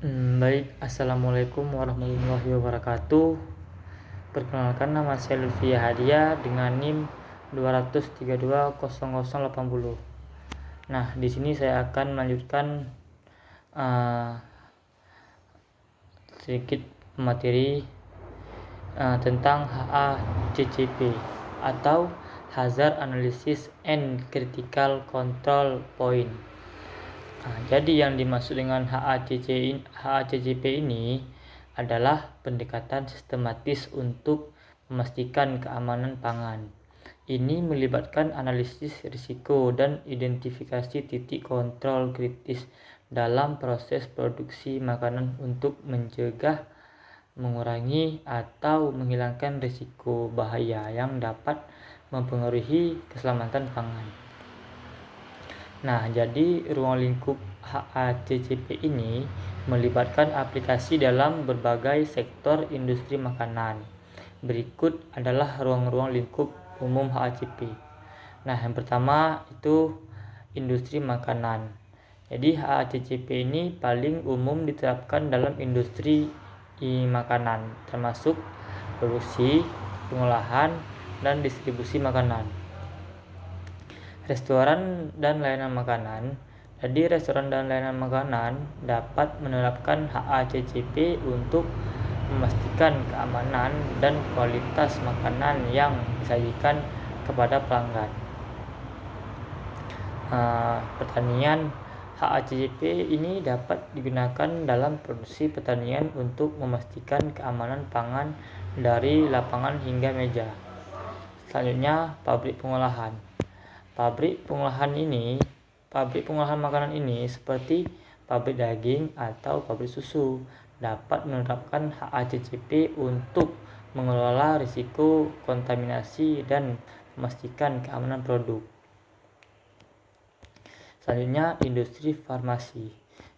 Baik, Assalamualaikum warahmatullahi wabarakatuh. Perkenalkan, nama saya Lutfi Hadiah dengan NIM 2320080. Nah, di sini saya akan melanjutkan uh, sedikit materi tentang HACCP atau Hazard Analysis and Critical Control Point. Jadi yang dimaksud dengan HACCP ini adalah pendekatan sistematis untuk memastikan keamanan pangan. Ini melibatkan analisis risiko dan identifikasi titik kontrol kritis dalam proses produksi makanan untuk mencegah, mengurangi, atau menghilangkan risiko bahaya yang dapat mempengaruhi keselamatan pangan. Nah, jadi ruang lingkup HACCP ini melibatkan aplikasi dalam berbagai sektor industri makanan. Berikut adalah ruang-ruang lingkup umum HACCP. Nah, yang pertama itu industri makanan. Jadi HACCP ini paling umum diterapkan dalam industri makanan, termasuk produksi, pengolahan, dan distribusi makanan. Restoran dan layanan makanan. Jadi restoran dan layanan makanan dapat menerapkan HACCP untuk memastikan keamanan dan kualitas makanan yang disajikan kepada pelanggan. Pertanian. HACCP ini dapat digunakan dalam produksi pertanian untuk memastikan keamanan pangan dari lapangan hingga meja. Selanjutnya, pabrik pengolahan. Pabrik pengolahan makanan ini seperti pabrik daging atau pabrik susu dapat menerapkan HACCP untuk mengelola risiko kontaminasi dan memastikan keamanan produk. Selanjutnya, industri farmasi.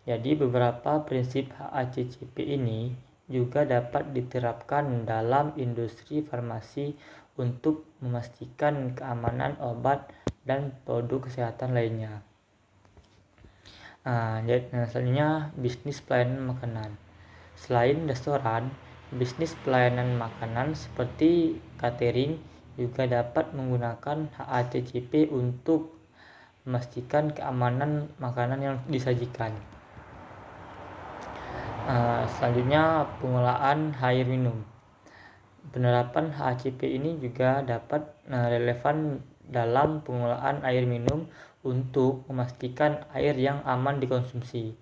Jadi beberapa prinsip HACCP ini juga dapat diterapkan dalam industri farmasi untuk memastikan keamanan obat dan produk kesehatan lainnya. Selanjutnya, bisnis pelayanan makanan. Selain restoran, bisnis pelayanan makanan seperti catering juga dapat menggunakan HACCP untuk memastikan keamanan makanan yang disajikan. Selanjutnya, pengolahan air minum. Penerapan HACCP ini juga dapat relevan dalam pengolahan air minum untuk memastikan air yang aman dikonsumsi.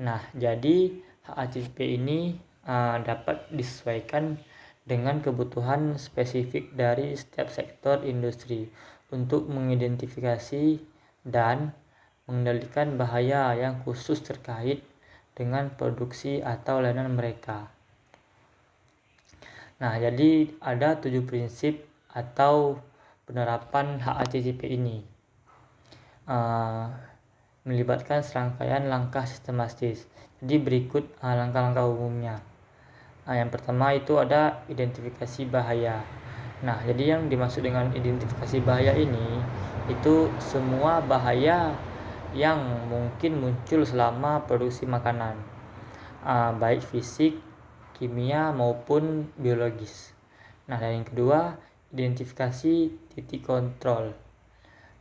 Nah, jadi HACCP ini dapat disesuaikan dengan kebutuhan spesifik dari setiap sektor industri untuk mengidentifikasi dan mengendalikan bahaya yang khusus terkait dengan produksi atau layanan mereka. Nah, jadi ada 7 prinsip atau penerapan HACCP ini. Melibatkan serangkaian langkah sistematis. Jadi berikut langkah-langkah umumnya. Yang pertama itu ada identifikasi bahaya. Nah, jadi yang dimaksud dengan identifikasi bahaya ini itu semua bahaya yang mungkin muncul selama produksi makanan, baik fisik, kimia maupun biologis. Nah, dan yang kedua, identifikasi titik kontrol.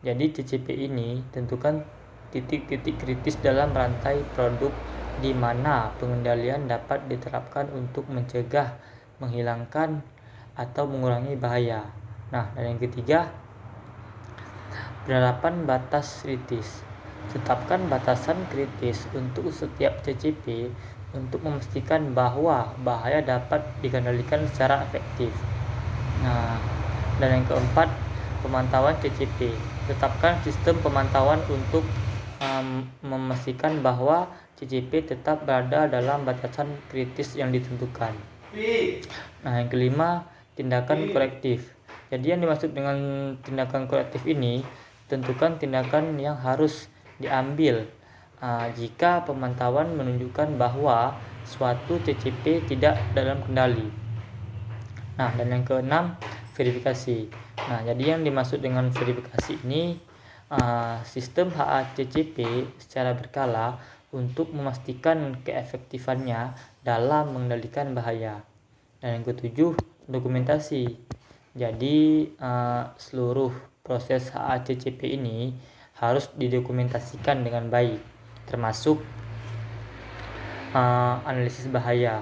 Jadi CCP ini tentukan titik-titik kritis dalam rantai produk di mana pengendalian dapat diterapkan untuk mencegah, menghilangkan, atau mengurangi bahaya. Nah, dan yang ketiga, penerapan batas kritis. Tetapkan batasan kritis untuk setiap CCP untuk memastikan bahwa bahaya dapat dikendalikan secara efektif. Nah, dan yang keempat, pemantauan CCP. Tetapkan sistem pemantauan untuk memastikan bahwa CCP tetap berada dalam batasan kritis yang ditentukan. Nah, yang kelima, tindakan korektif. Jadi yang dimaksud dengan tindakan korektif ini, tentukan tindakan yang harus diambil jika pemantauan menunjukkan bahwa suatu CCP tidak dalam kendali. Nah, dan yang keenam, verifikasi. Nah, jadi yang dimaksud dengan verifikasi ini, sistem HACCP secara berkala untuk memastikan keefektifannya dalam mengendalikan bahaya. Dan yang ketujuh, dokumentasi. Jadi seluruh proses HACCP ini harus didokumentasikan dengan baik, termasuk analisis bahaya,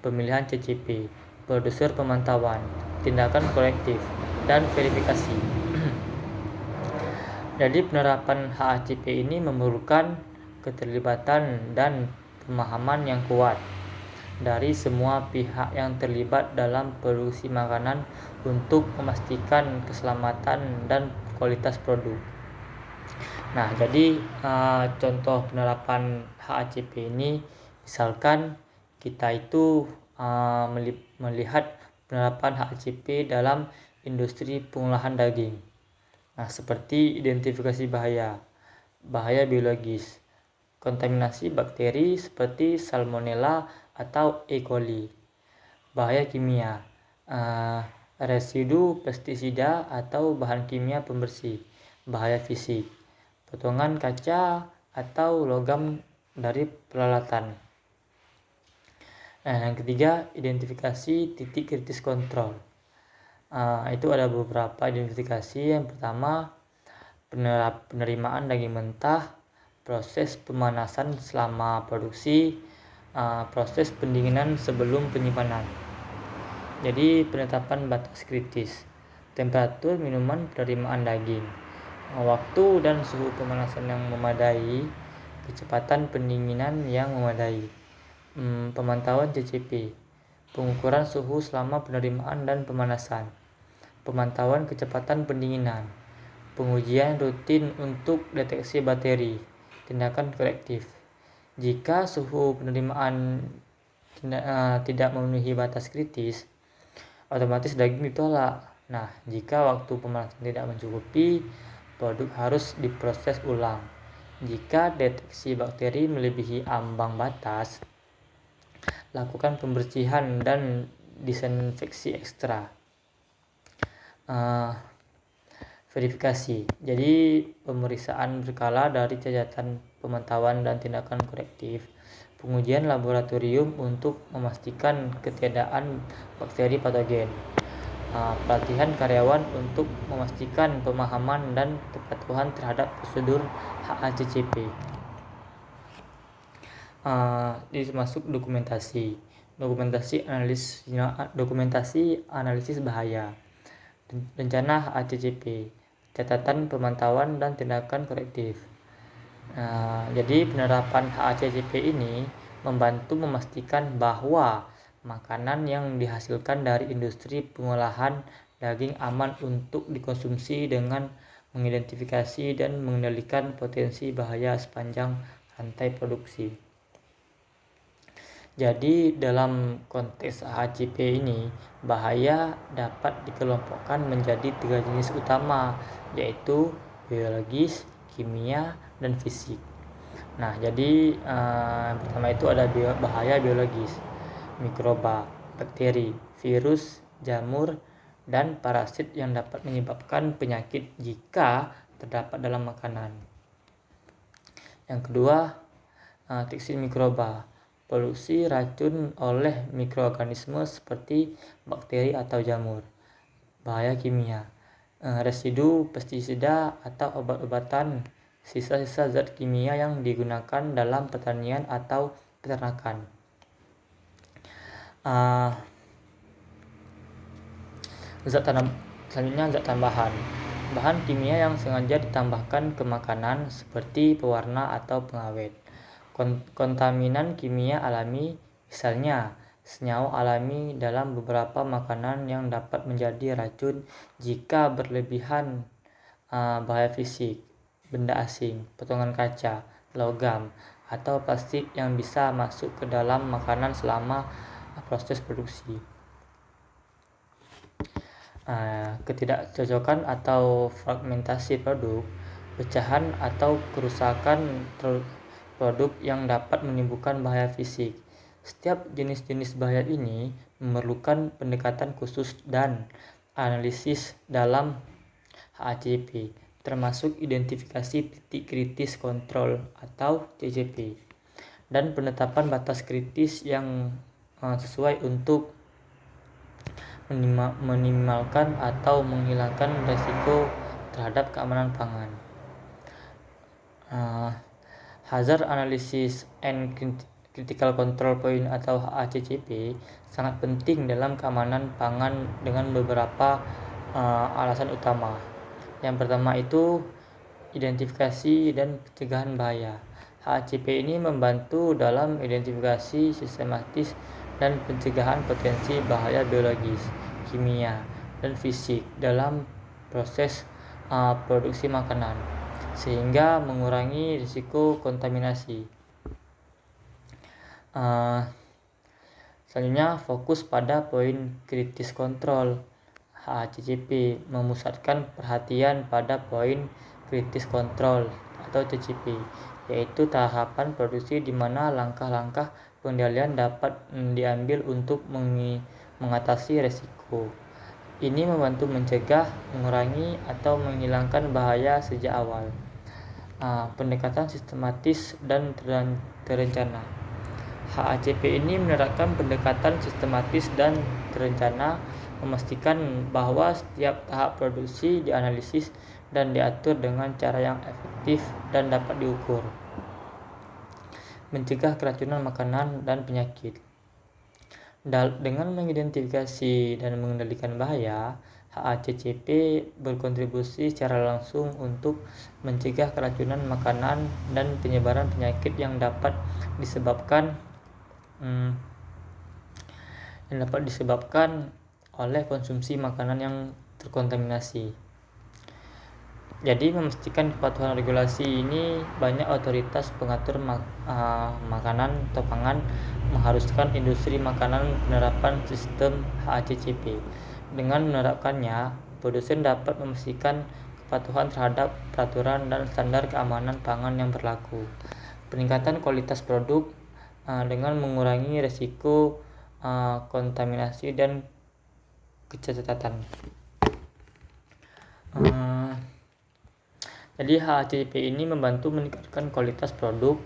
pemilihan CCP, produser pemantauan, tindakan korektif, dan verifikasi. Jadi penerapan HACCP ini memerlukan keterlibatan dan pemahaman yang kuat dari semua pihak yang terlibat dalam produksi makanan untuk memastikan keselamatan dan kualitas produk. Nah, jadi contoh penerapan HACCP ini, misalkan kita itu melihat penerapan HACCP dalam industri pengolahan daging. Nah, seperti identifikasi bahaya biologis, kontaminasi bakteri seperti Salmonella atau E. coli, bahaya kimia, residu pestisida atau bahan kimia pembersih, bahaya fisik, potongan kaca atau logam dari peralatan. Nah, yang ketiga, identifikasi titik kritis kontrol. Itu ada beberapa identifikasi. Yang pertama, penerimaan daging mentah, proses pemanasan selama produksi, proses pendinginan sebelum penyimpanan. Jadi penetapan batas kritis, temperatur minuman penerimaan daging, waktu dan suhu pemanasan yang memadai, kecepatan pendinginan yang memadai, pemantauan CCP, pengukuran suhu selama penerimaan dan pemanasan, pemantauan kecepatan pendinginan, pengujian rutin untuk deteksi bakteri, tindakan korektif. Jika suhu penerimaan tidak memenuhi batas kritis, otomatis daging ditolak. Nah, jika waktu pemanasan tidak mencukupi, produk harus diproses ulang. Jika deteksi bakteri melebihi ambang batas, lakukan pembersihan dan disinfeksi ekstra. Verifikasi. Jadi pemeriksaan berkala dari catatan pemantauan dan tindakan korektif, pengujian laboratorium untuk memastikan ketiadaan bakteri patogen, pelatihan karyawan untuk memastikan pemahaman dan kepatuhan terhadap prosedur HACCP. Termasuk dokumentasi analisis bahaya, rencana HACCP, catatan pemantauan dan tindakan korektif. Jadi penerapan HACCP ini membantu memastikan bahwa makanan yang dihasilkan dari industri pengolahan daging aman untuk dikonsumsi dengan mengidentifikasi dan mengendalikan potensi bahaya sepanjang rantai produksi. Jadi dalam konteks HACCP ini, bahaya dapat dikelompokkan menjadi 3 jenis utama, yaitu biologis, kimia, dan fisik. Nah, jadi yang pertama itu ada bahaya biologis, mikroba, bakteri, virus, jamur, dan parasit yang dapat menyebabkan penyakit jika terdapat dalam makanan. Yang kedua, toksin mikroba, polusi racun oleh mikroorganisme seperti bakteri atau jamur. Bahaya kimia, residu pestisida atau obat-obatan, sisa-sisa zat kimia yang digunakan dalam pertanian atau peternakan. Selanjutnya zat tambahan, bahan kimia yang sengaja ditambahkan ke makanan seperti pewarna atau pengawet. Kontaminan kimia alami, misalnya senyawa alami dalam beberapa makanan yang dapat menjadi racun jika berlebihan. Bahaya fisik, benda asing, potongan kaca, logam, atau plastik yang bisa masuk ke dalam makanan selama proses produksi. Ketidakcocokan atau fragmentasi produk, pecahan atau kerusakan produk yang dapat menimbulkan bahaya fisik. Setiap jenis-jenis bahaya ini memerlukan pendekatan khusus dan analisis dalam HACCP, termasuk identifikasi titik kritis kontrol atau CCP. dan penetapan batas kritis yang sesuai untuk minimalkan atau menghilangkan risiko terhadap keamanan pangan. Hazard Analysis and Critical Control Point atau HACCP sangat penting dalam keamanan pangan dengan beberapa alasan utama. Yang pertama itu identifikasi dan pencegahan bahaya. HACCP ini membantu dalam identifikasi sistematis dan pencegahan potensi bahaya biologis, kimia, dan fisik dalam proses produksi makanan, sehingga mengurangi risiko kontaminasi. Selanjutnya fokus pada poin kritis kontrol. HACCP memusatkan perhatian pada poin kritis kontrol atau CCP, yaitu tahapan produksi di mana langkah-langkah pengendalian dapat diambil untuk mengatasi risiko. Ini membantu mencegah, mengurangi, atau menghilangkan bahaya sejak awal. Pendekatan sistematis dan terencana. HACCP ini menerapkan pendekatan sistematis dan terencana, memastikan bahwa setiap tahap produksi dianalisis dan diatur dengan cara yang efektif dan dapat diukur. Mencegah keracunan makanan dan penyakit. Dengan mengidentifikasi dan mengendalikan bahaya, HACCP berkontribusi secara langsung untuk mencegah keracunan makanan dan penyebaran penyakit yang dapat disebabkan oleh konsumsi makanan yang terkontaminasi. Jadi memastikan kepatuhan regulasi ini, banyak otoritas pengatur makanan atau pangan mengharuskan industri makanan penerapan sistem HACCP. Dengan menerapkannya, produsen dapat memastikan kepatuhan terhadap peraturan dan standar keamanan pangan yang berlaku. Peningkatan kualitas produk dengan mengurangi risiko kontaminasi dan kecacatan. Jadi HACCP ini membantu meningkatkan kualitas produk,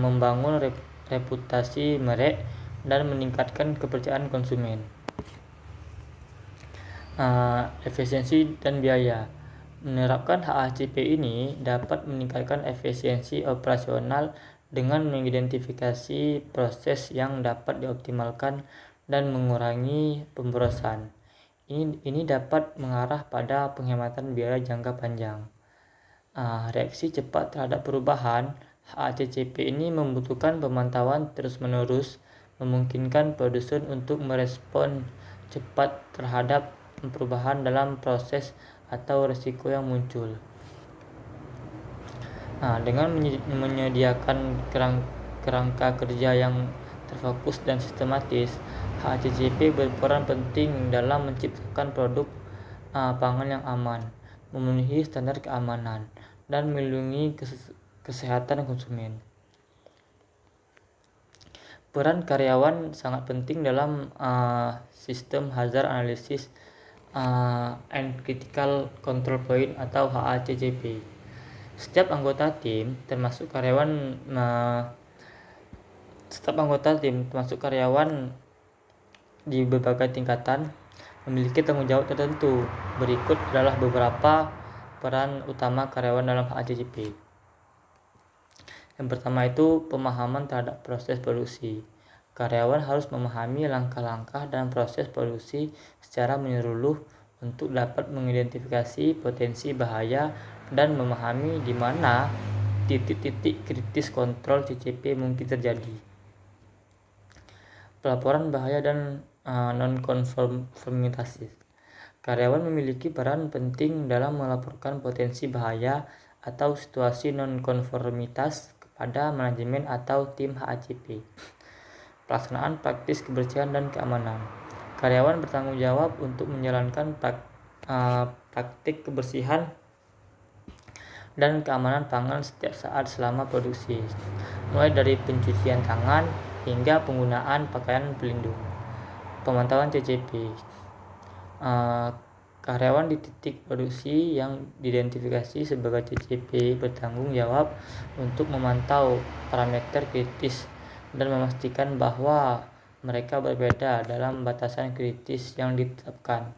membangun reputasi merek, dan meningkatkan kepercayaan konsumen. Efisiensi dan biaya. Menerapkan HACCP ini dapat meningkatkan efisiensi operasional dengan mengidentifikasi proses yang dapat dioptimalkan dan mengurangi pemborosan. Ini dapat mengarah pada penghematan biaya jangka panjang. Reaksi cepat terhadap perubahan. HACCP ini membutuhkan pemantauan terus-menerus, memungkinkan produsen untuk merespon cepat terhadap perubahan dalam proses atau risiko yang muncul. Dengan menyediakan kerangka kerja yang terfokus dan sistematis, HACCP berperan penting dalam menciptakan produk pangan yang aman, memenuhi standar keamanan, dan melindungi kesehatan konsumen. Peran karyawan sangat penting dalam sistem hazard analysis and critical control point atau HACCP. Setiap anggota tim, termasuk karyawan di berbagai tingkatan, memiliki tanggung jawab tertentu. Berikut adalah beberapa peran utama karyawan dalam HACCP. Yang pertama itu pemahaman terhadap proses produksi. Karyawan harus memahami langkah-langkah dan proses produksi secara menyeluruh untuk dapat mengidentifikasi potensi bahaya dan memahami di mana titik-titik kritis kontrol CCP mungkin terjadi. Pelaporan bahaya dan non-konformitas. Karyawan memiliki peran penting dalam melaporkan potensi bahaya atau situasi non-konformitas kepada manajemen atau tim HACCP. Pelaksanaan praktis kebersihan dan keamanan. Karyawan bertanggung jawab untuk menjalankan praktik kebersihan dan keamanan pangan setiap saat selama produksi, mulai dari pencucian tangan hingga penggunaan pakaian pelindung. Pemantauan CCP. Karyawan di titik produksi yang diidentifikasi sebagai CCP bertanggung jawab untuk memantau parameter kritis dan memastikan bahwa mereka berbeda dalam batasan kritis yang ditetapkan.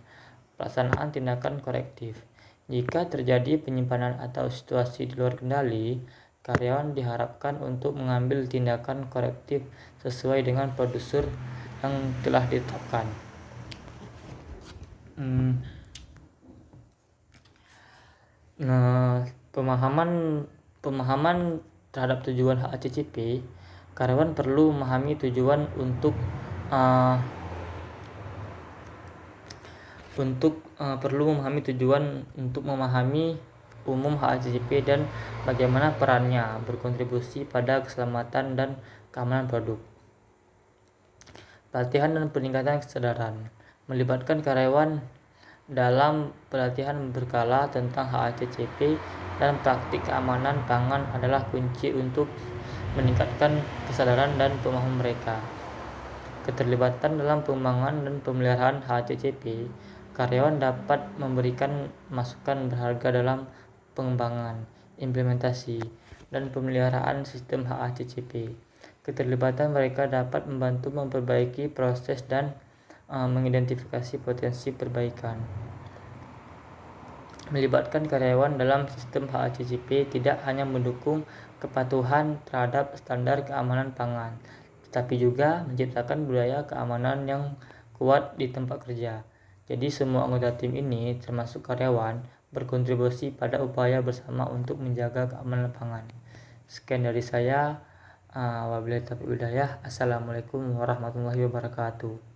Pelaksanaan tindakan korektif. Jika terjadi penyimpanan atau situasi di luar kendali, karyawan diharapkan untuk mengambil tindakan korektif sesuai dengan prosedur yang telah ditetapkan. Nah, pemahaman terhadap tujuan HACCP, karyawan perlu memahami tujuan untuk memahami umum HACCP dan bagaimana perannya berkontribusi pada keselamatan dan keamanan produk. Pelatihan dan peningkatan kesadaran melibatkan karyawan dalam pelatihan berkala tentang HACCP dan praktik keamanan pangan adalah kunci untuk meningkatkan kesadaran dan pemahaman mereka. Keterlibatan dalam pengembangan dan pemeliharaan HACCP, karyawan dapat memberikan masukan berharga dalam pengembangan, implementasi, dan pemeliharaan sistem HACCP. Keterlibatan mereka dapat membantu memperbaiki proses dan mengidentifikasi potensi perbaikan. Melibatkan karyawan dalam sistem HACCP tidak hanya mendukung kepatuhan terhadap standar keamanan pangan, tetapi juga menciptakan budaya keamanan yang kuat di tempat kerja. Jadi semua anggota tim ini, termasuk karyawan, berkontribusi pada upaya bersama untuk menjaga keamanan pangan. Sekian dari saya. Wabillahi taufiq wal hidayah. Assalamualaikum warahmatullahi wabarakatuh.